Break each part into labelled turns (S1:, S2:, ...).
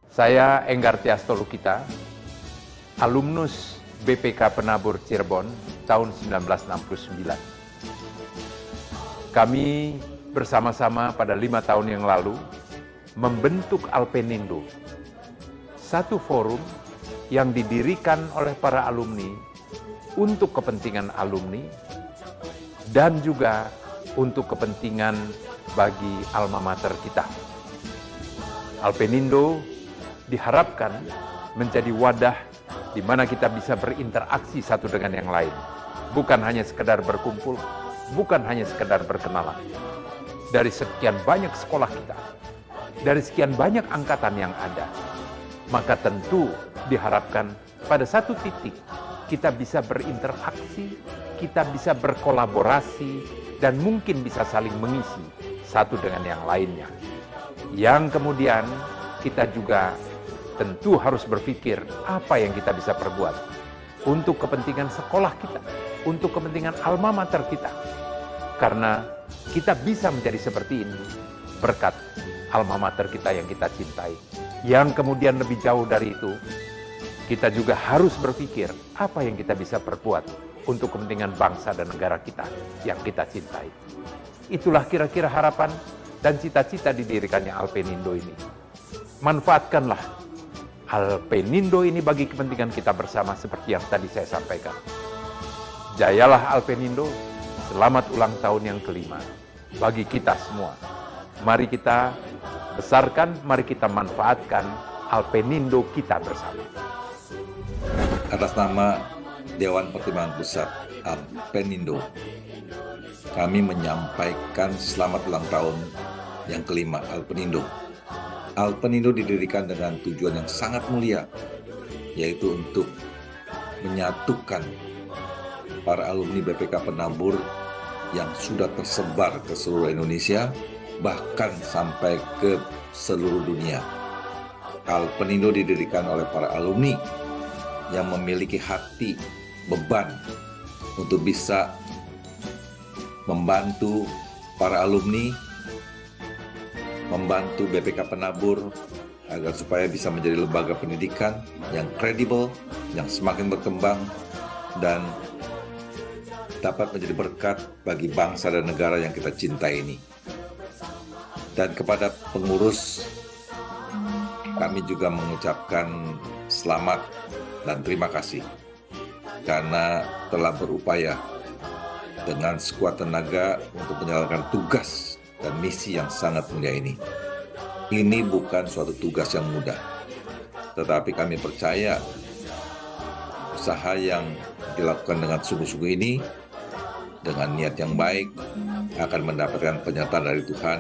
S1: Saya Enggar Tiasto Lukita, alumnus BPK Penabur Cirebon tahun 1969. Kami bersama-sama pada 5 tahun yang lalu membentuk Alpenindo, satu forum yang didirikan oleh para alumni untuk kepentingan alumni dan juga untuk kepentingan bagi alma mater kita. Alpenindo diharapkan menjadi wadah di mana kita bisa berinteraksi satu dengan yang lain. Bukan hanya sekedar berkumpul, bukan hanya sekedar berkenalan. Dari sekian banyak sekolah kita, dari sekian banyak angkatan yang ada, maka tentu diharapkan pada satu titik kita bisa berinteraksi, kita bisa berkolaborasi, dan mungkin bisa saling mengisi satu dengan yang lainnya. Yang kemudian kita juga tentu harus berpikir apa yang kita bisa perbuat untuk kepentingan sekolah kita, untuk kepentingan alma mater kita. Karena kita bisa menjadi seperti ini berkat alma mater kita yang kita cintai. Yang kemudian lebih jauh dari itu, kita juga harus berpikir apa yang kita bisa perbuat untuk kepentingan bangsa dan negara kita yang kita cintai. Itulah kira-kira harapan dan cita-cita didirikannya Alpenindo ini. Manfaatkanlah Alpenindo ini bagi kepentingan kita bersama seperti yang tadi saya sampaikan. Jayalah Alpenindo, selamat ulang tahun yang ke-5 bagi kita semua. Mari kita besarkan, mari kita manfaatkan Alpenindo kita bersama.
S2: Atas nama Dewan Pertimbangan Pusat Alpenindo, kami menyampaikan selamat ulang tahun yang ke-5 Alpenindo. Alpenindo didirikan dengan tujuan yang sangat mulia, yaitu untuk menyatukan para alumni BPK Penabur yang sudah tersebar ke seluruh Indonesia, bahkan sampai ke seluruh dunia. Alpenindo didirikan oleh para alumni yang memiliki hati beban untuk bisa membantu para alumni, membantu BPK Penabur agar supaya bisa menjadi lembaga pendidikan yang kredibel, yang semakin berkembang, dan dapat menjadi berkat bagi bangsa dan negara yang kita cintai ini. Dan kepada pengurus, kami juga mengucapkan selamat dan terima kasih karena telah berupaya dengan sekuat tenaga untuk menjalankan tugas dan misi yang sangat mulia ini. Ini bukan suatu tugas yang mudah, tetapi kami percaya usaha yang dilakukan dengan sungguh-sungguh ini, dengan niat yang baik, akan mendapatkan penyertaan dari Tuhan,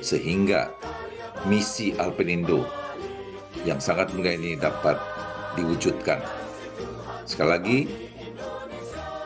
S2: sehingga misi Alpenindo yang sangat mulia ini dapat diwujudkan. Sekali lagi,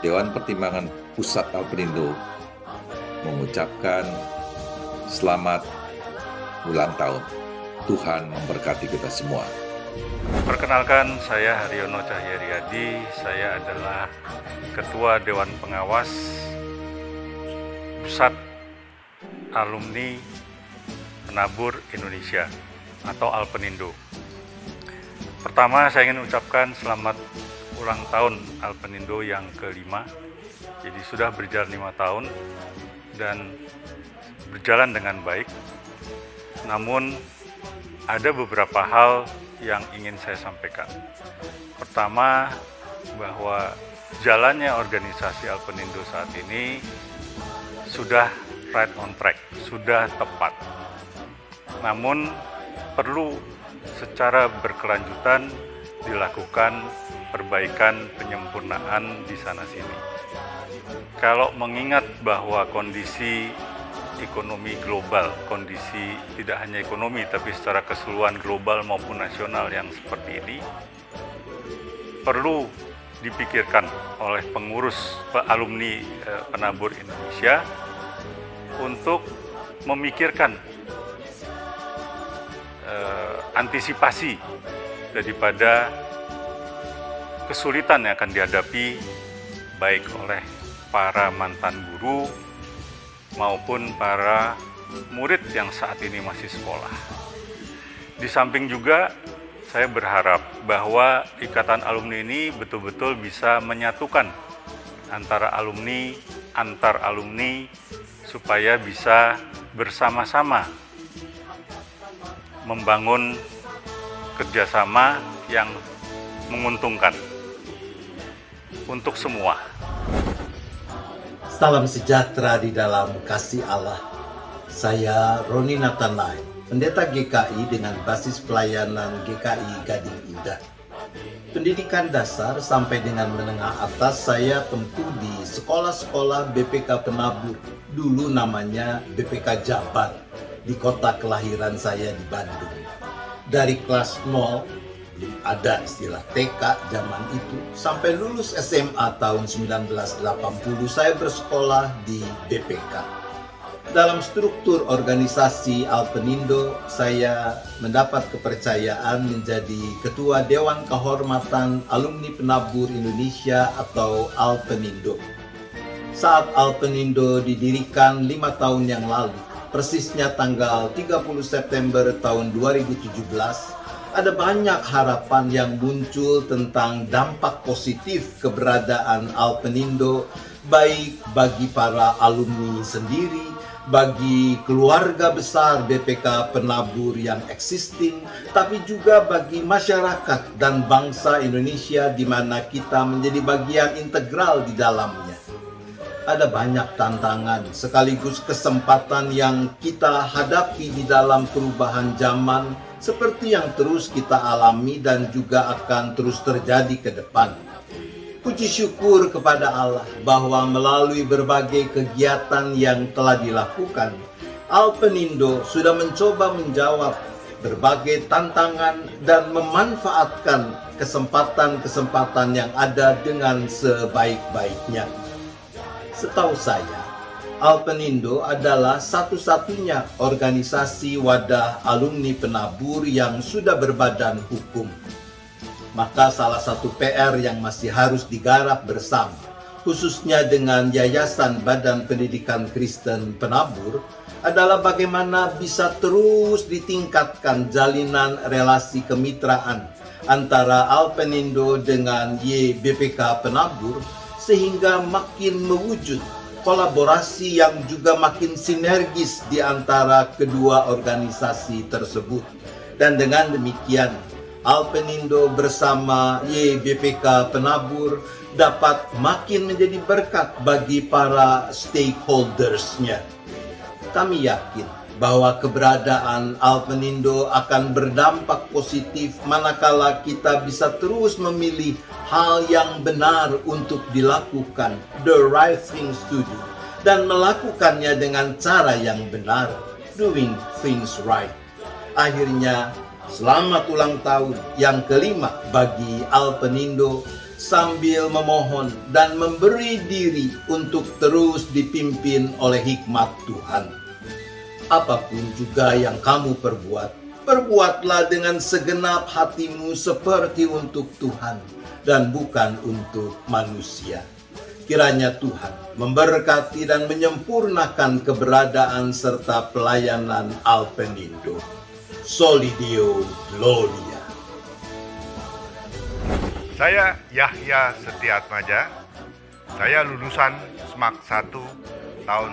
S2: Dewan Pertimbangan Pusat Alpenindo mengucapkan selamat ulang tahun. Tuhan memberkati kita semua.
S3: Perkenalkan, saya Haryono Cahyariyadi. Saya adalah Ketua Dewan Pengawas Pusat Alumni Penabur Indonesia atau Alpenindo. Pertama, saya ingin ucapkan selamat ulang tahun Alpenindo yang ke-5. Jadi sudah berjalan 5 tahun dan berjalan dengan baik. Namun ada beberapa hal yang ingin saya sampaikan. Pertama, bahwa jalannya organisasi Alpenindo saat ini sudah right on track, sudah tepat. Namun perlu secara berkelanjutan dilakukan perbaikan, penyempurnaan di sana-sini. Kalau mengingat bahwa kondisi ekonomi global, kondisi tidak hanya ekonomi tapi secara keseluruhan global maupun nasional yang seperti ini, perlu dipikirkan oleh pengurus alumni Penabur Indonesia untuk memikirkan antisipasi daripada kesulitan yang akan dihadapi baik oleh para mantan guru maupun para murid yang saat ini masih sekolah. Di samping juga saya berharap bahwa ikatan alumni ini betul-betul bisa menyatukan antara alumni, antar alumni, supaya bisa bersama-sama membangun kerjasama yang menguntungkan untuk semua.
S4: Salam sejahtera di dalam kasih Allah. Saya Roni Natanai, pendeta GKI dengan basis pelayanan GKI Gading Indah. Pendidikan dasar sampai dengan menengah atas saya tempuh di sekolah-sekolah BPK Penabur, dulu namanya BPK Jabar, di kota kelahiran saya di Bandung. Dari kelas 0, belum ada istilah TK zaman itu, sampai lulus SMA tahun 1980 saya bersekolah di BPK. Dalam struktur organisasi Alpenindo, saya mendapat kepercayaan menjadi Ketua Dewan Kehormatan Alumni Penabur Indonesia atau Alpenindo. Saat Alpenindo didirikan 5 tahun yang lalu, persisnya tanggal 30 September tahun 2017, ada banyak harapan yang muncul tentang dampak positif keberadaan Alpenindo, baik bagi para alumni sendiri, bagi keluarga besar BPK Penabur yang existing, tapi juga bagi masyarakat dan bangsa Indonesia di mana kita menjadi bagian integral di dalamnya. Ada banyak tantangan sekaligus kesempatan yang kita hadapi di dalam perubahan zaman seperti yang terus kita alami dan juga akan terus terjadi ke depan. Puji syukur kepada Allah bahwa melalui berbagai kegiatan yang telah dilakukan, Alpenindo sudah mencoba menjawab berbagai tantangan dan memanfaatkan kesempatan-kesempatan yang ada dengan sebaik-baiknya. Setahu saya, Alpenindo adalah satu-satunya organisasi wadah alumni penabur yang sudah berbadan hukum. Maka salah satu PR yang masih harus digarap bersama, khususnya dengan Yayasan Badan Pendidikan Kristen Penabur, adalah bagaimana bisa terus ditingkatkan jalinan relasi kemitraan antara Alpenindo dengan YBPK Penabur, sehingga makin mewujud kolaborasi yang juga makin sinergis di antara kedua organisasi tersebut. Dan dengan demikian, Alpenindo bersama YBPK Penabur dapat makin menjadi berkat bagi para stakeholders-nya. Kami yakin bahwa keberadaan Alpenindo akan berdampak positif manakala kita bisa terus memilih hal yang benar untuk dilakukan, the right things to do, dan melakukannya dengan cara yang benar, doing things right. Akhirnya, selamat ulang tahun yang kelima bagi Alpenindo, sambil memohon dan memberi diri untuk terus dipimpin oleh hikmat Tuhan. Apapun juga yang kamu perbuat, perbuatlah dengan segenap hatimu seperti untuk Tuhan dan bukan untuk manusia. Kiranya Tuhan memberkati dan menyempurnakan keberadaan serta pelayanan Alpenindo. Soli Deo Gloria.
S5: Saya Yahya Setiatmaja. Saya lulusan SMAK 1 tahun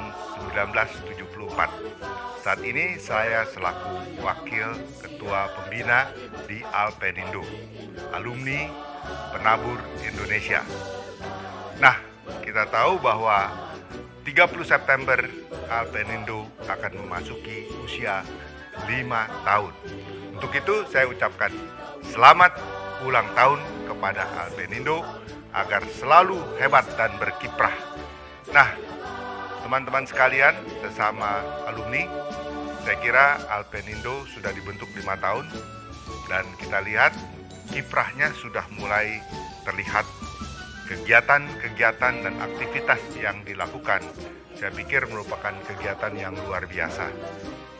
S5: 1974. Saat ini saya selaku Wakil Ketua Pembina di Alpenindo, alumni Penabur Indonesia. Nah, kita tahu bahwa 30 September Alpenindo akan memasuki usia 5 tahun. Untuk itu saya ucapkan selamat ulang tahun kepada Alpenindo agar selalu hebat dan berkiprah. Nah, teman-teman sekalian, sesama alumni, saya kira Alpenindo sudah dibentuk 5 tahun dan kita lihat kiprahnya sudah mulai terlihat. Kegiatan-kegiatan dan aktivitas yang dilakukan, saya pikir merupakan kegiatan yang luar biasa.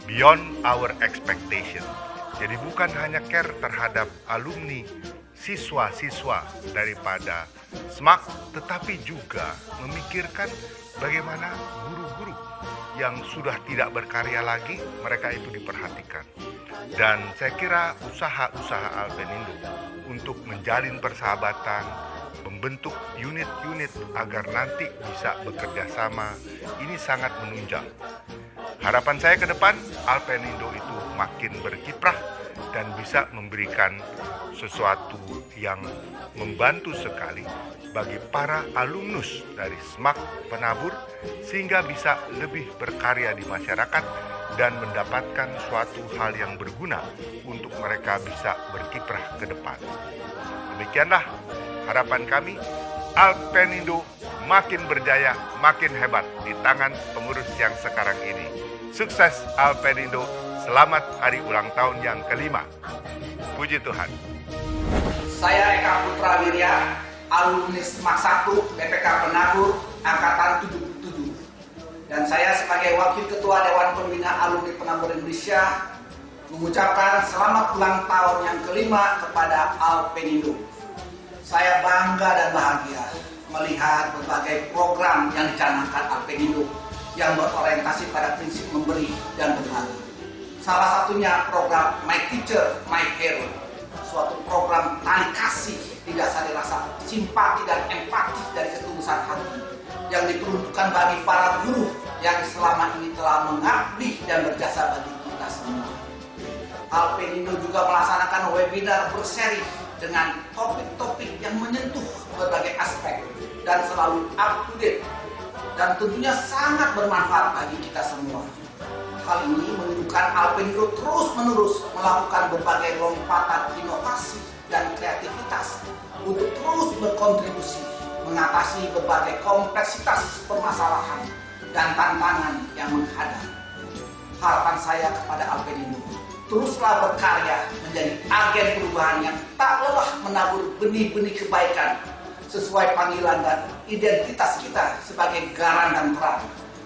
S5: Beyond our expectation. Jadi bukan hanya care terhadap alumni, siswa-siswa daripada SMAK, tetapi juga memikirkan bagaimana guru-guru yang sudah tidak berkarya lagi, mereka itu diperhatikan. Dan saya kira usaha-usaha Alpenindo untuk menjalin persahabatan, membentuk unit-unit agar nanti bisa bekerja sama, ini sangat menunjang. Harapan saya ke depan, Alpenindo itu makin berkiprah dan bisa memberikan sesuatu yang membantu sekali bagi para alumnus dari SMAK Penabur sehingga bisa lebih berkarya di masyarakat dan mendapatkan suatu hal yang berguna untuk mereka bisa berkiprah ke depan. Demikianlah harapan kami, Alpenindo makin berjaya, makin hebat di tangan pengurus yang sekarang ini. Sukses Alpenindo, selamat hari ulang tahun yang kelima. Puji Tuhan.
S6: Saya Eka Putra Wirya, alumnus SMAK 1 BPK Penabur Angkatan 77. Dan saya sebagai Wakil Ketua Dewan Pembina Alumni Penabur Indonesia mengucapkan selamat ulang tahun yang kelima kepada Alpenindo. Saya bangga dan bahagia melihat berbagai program yang dicanangkan Alpenindo yang berorientasi pada prinsip memberi dan berbagi. Salah satunya program My Teacher, My Hero, suatu program tali kasih didasari rasa simpati dan empati dari ketulusan hati yang diperuntukkan bagi para guru yang selama ini telah mengabdi dan berjasa bagi kita semua. Alpenindo juga melaksanakan webinar berseri dengan topik-topik yang menyentuh berbagai aspek dan selalu up to date dan tentunya sangat bermanfaat bagi kita semua. Hal ini menunjukkan Alpenindo terus-menerus melakukan berbagai lompatan inovasi dan kreativitas untuk terus berkontribusi mengatasi berbagai kompleksitas permasalahan dan tantangan yang menghadap. Harapan saya kepada Alpenindo, teruslah berkarya menjadi agen perubahan yang tak lelah menabur benih-benih kebaikan sesuai panggilan dan identitas kita sebagai garang dan terang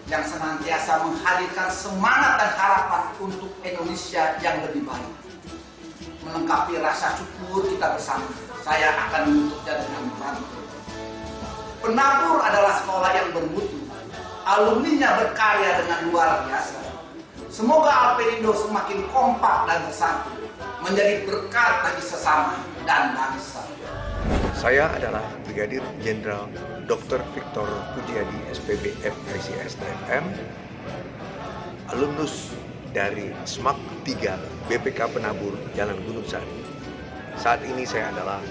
S6: yang senantiasa menghadirkan semangat dan harapan untuk Indonesia yang lebih baik. Melengkapi rasa syukur kita bersama, saya akan menutupnya dengan berantun. Penabur adalah sekolah yang bermutu, alumninya berkarya dengan luar biasa. Semoga Alpenindo semakin kompak dan bersatu, menjadi berkat bagi sesama dan bangsa.
S7: Saya adalah Brigadir Jenderal Dr. Victor Pujiadi, SPB FIC STM, alumnus dari SMAK 3 BPK Penabur Jalan Gunung Sari. Saat ini saya adalah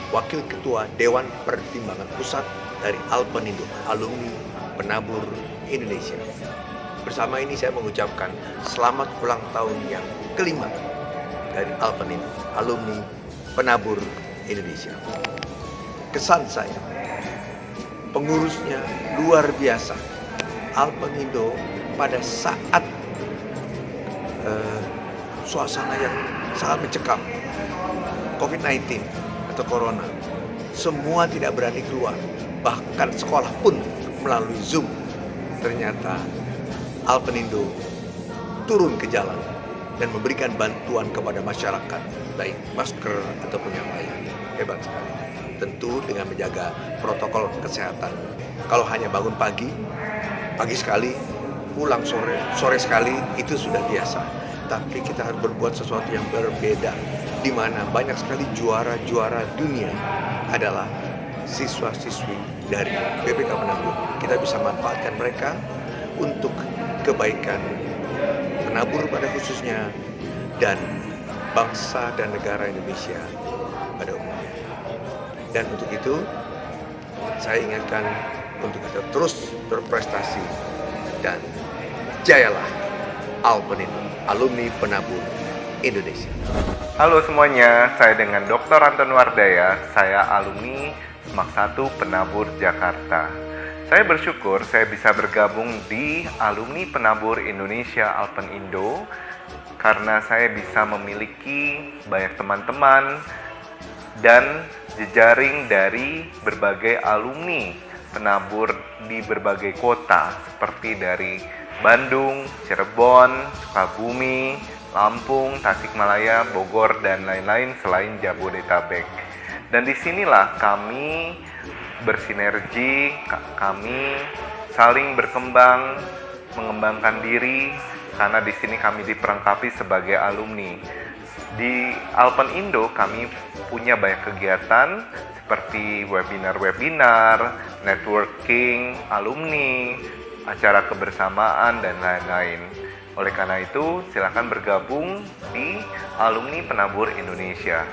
S7: Wakil Ketua Dewan Pertimbangan Pusat dari Alpenindo, alumni Penabur Indonesia. Bersama ini saya mengucapkan selamat ulang tahun yang kelima dari Alpenindo, alumni Penabur Indonesia. Kesan saya, pengurusnya luar biasa. Alpenindo pada saat suasana yang sangat mencekam, COVID-19 atau Corona, semua tidak berani keluar, bahkan sekolah pun melalui Zoom. Ternyata Alpenindo turun ke jalan dan memberikan bantuan kepada masyarakat, baik masker ataupun yang lain. Hebat sekali. Tentu dengan menjaga protokol kesehatan. Kalau hanya bangun pagi sekali, pulang sore sekali, itu sudah biasa. Tapi kita harus berbuat sesuatu yang berbeda, di mana banyak sekali juara-juara dunia adalah siswa-siswi dari BPK Penabur. Kita bisa manfaatkan mereka untuk kebaikan penabur pada khususnya dan bangsa dan negara Indonesia pada umumnya. Dan untuk itu, saya ingatkan untuk kita terus berprestasi dan jayalah Alpenindo, alumni Penabur Indonesia.
S8: Halo semuanya, saya dengan Dr. Anton Wardaya, saya alumni SMAK 1 Penabur Jakarta. Saya bersyukur saya bisa bergabung di alumni Penabur Indonesia Alpenindo karena saya bisa memiliki banyak teman-teman dan jejaring dari berbagai alumni penabur di berbagai kota seperti dari Bandung, Cirebon, Sukabumi, Lampung, Tasikmalaya, Bogor, dan lain-lain selain Jabodetabek. Dan disinilah kami bersinergi, kami saling berkembang, mengembangkan diri, karena di sini kami diperlengkapi sebagai alumni. Di Alpen Indo kami punya banyak kegiatan seperti webinar-webinar, networking, alumni, acara kebersamaan, dan lain-lain. Oleh karena itu, silakan bergabung di Alumni Penabur Indonesia.